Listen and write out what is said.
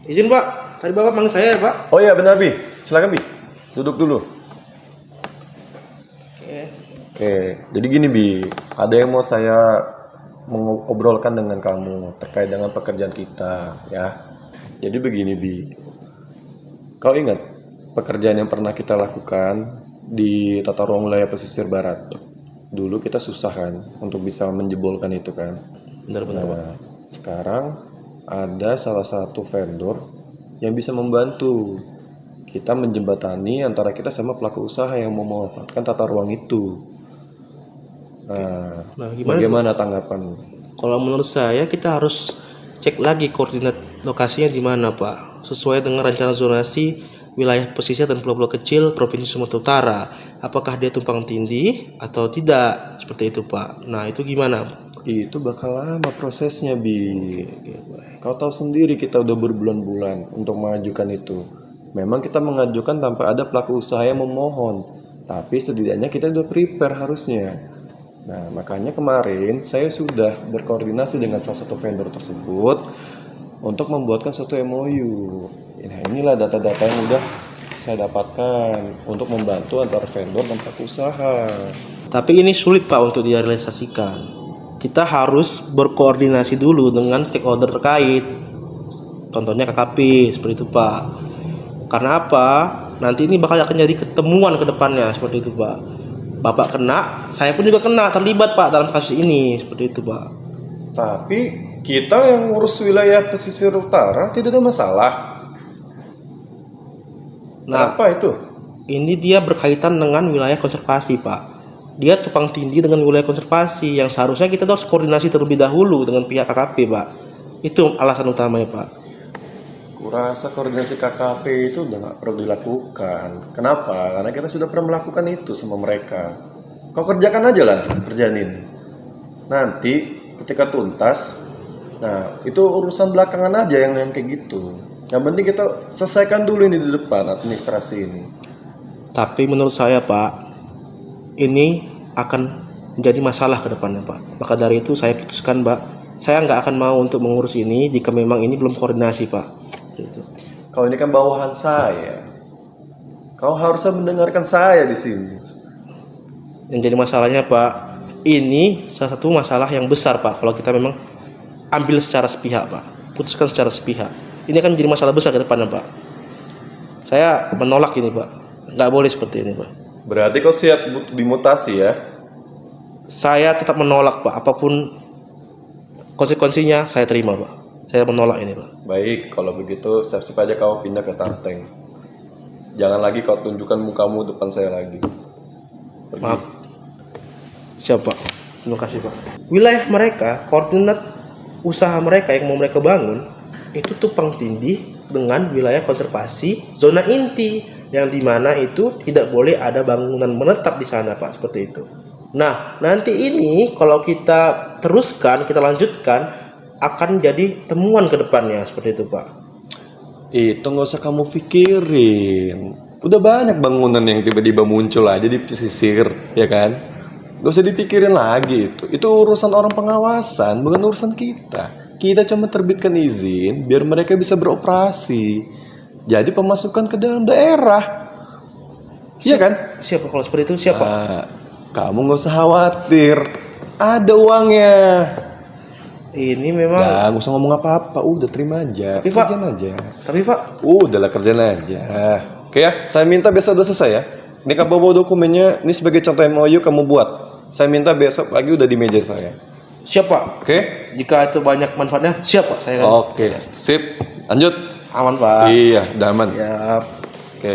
Izin Pak, tadi Bapak panggil saya ya Pak. Oh iya benar Bi, silakan Bi, duduk dulu. Oke. Oke, jadi gini Bi, ada yang mau saya mengobrolkan dengan kamu terkait dengan pekerjaan kita ya. Jadi begini Bi, kau ingat pekerjaan yang pernah kita lakukan di tata ruang wilayah pesisir barat? Dulu kita susah kan untuk bisa menjebolkan itu kan. Benar-benar Pak. Nah, sekarang ada salah satu vendor yang bisa membantu kita menjembatani antara kita sama pelaku usaha yang mau memanfaatkan tata ruang itu. Nah, Nah, gimana bagaimana tanggapanmu? Kalau menurut saya kita harus cek lagi koordinat lokasinya di mana Pak, sesuai dengan rencana zonasi wilayah pesisir dan pulau-pulau kecil Provinsi Sumatera Utara. Apakah dia tumpang tindih atau tidak? Seperti itu Pak. Nah itu gimana? Itu bakal lama prosesnya, Bi. Oke, baik. Kau tahu sendiri kita udah berbulan-bulan untuk mengajukan itu. Memang kita mengajukan tanpa ada pelaku usaha yang memohon, tapi setidaknya kita udah prepare harusnya. Nah, makanya kemarin saya sudah berkoordinasi dengan salah satu vendor tersebut untuk membuatkan suatu MOU. Nah, inilah data-data yang udah saya dapatkan untuk membantu antara vendor dan pelaku usaha. Tapi ini sulit Pak untuk direalisasikan. Kita harus berkoordinasi dulu dengan stakeholder terkait. Contohnya KKP, seperti itu Pak. Karena apa? Nanti ini bakal akan jadi ketemuan ke depannya, seperti itu Pak. Bapak kena, saya pun juga kena, terlibat Pak dalam kasus ini, seperti itu Pak. Tapi kita yang ngurus wilayah pesisir utara tidak ada masalah. Nah, Apa itu? ini dia berkaitan dengan wilayah konservasi Pak. Dia tumpang tindih dengan wilayah konservasi yang seharusnya kita harus koordinasi terlebih dahulu dengan pihak KKP Pak. Itu alasan utamanya Pak. Kurasa koordinasi KKP itu udah nggak perlu dilakukan. Kenapa? Karena kita sudah pernah melakukan itu sama mereka. Kau kerjakan aja lah kerjaan ini. Nanti ketika tuntas, nah itu urusan belakangan aja yang kayak gitu. Yang penting kita selesaikan dulu ini di depan administrasi ini. Tapi menurut saya Pak, ini akan menjadi masalah ke depannya Pak. Maka dari itu saya putuskan Pak, saya nggak akan mau untuk mengurus ini jika memang ini belum koordinasi Pak. Gitu. Kau ini kan bawahan saya. Kau harusnya mendengarkan saya di sini. Yang jadi masalahnya Pak, ini salah satu masalah yang besar Pak. Kalau kita memang ambil secara sepihak Pak, putuskan secara sepihak, ini akan menjadi masalah besar ke depannya Pak. Saya menolak ini Pak, nggak boleh seperti ini Pak. Berarti kau siap dimutasi ya? Saya tetap menolak Pak, apapun konsekuensinya saya terima Pak. Saya menolak ini Pak. Baik, kalau begitu siap-siap aja kau pindah ke Tanteng. Jangan lagi kau tunjukkan mukamu depan saya lagi. Pergi. Maaf. Siap Pak. Terima kasih Pak. Wilayah mereka, koordinat usaha mereka yang mau mereka bangun itu tumpang tindih dengan wilayah konservasi zona inti yang dimana itu tidak boleh ada bangunan menetap di sana Pak, seperti itu. Nah nanti ini kalau kita teruskan, kita lanjutkan akan jadi temuan ke depannya, seperti itu Pak. Itu nggak usah kamu pikirin. Udah banyak bangunan yang tiba-tiba muncul aja di pesisir, ya kan? Gak usah dipikirin lagi itu. Itu urusan orang pengawasan, bukan urusan kita. Kita cuma terbitkan izin biar mereka bisa beroperasi. Jadi pemasukan ke dalam daerah. Iya kan? Siapa kalau seperti itu? Siapa? Nah, kamu nggak usah khawatir. Ada uangnya. Ini memang. Nah, nggak usah ngomong apa-apa. Udah terima aja. Tapi, Pak. Kerjaan aja. Tapi Pak, Udahlah kerjaan aja. Oke ya, saya minta besok udah selesai ya. Ini kamu bawa dokumennya. Ini sebagai contoh MOU kamu buat. Saya minta besok pagi udah di meja saya. siapa? Oke? Jika itu banyak manfaatnya, siapa? Saya kan. Oke, sip. Lanjut. Aman Pak. Iya, udah aman. Siap. Oke.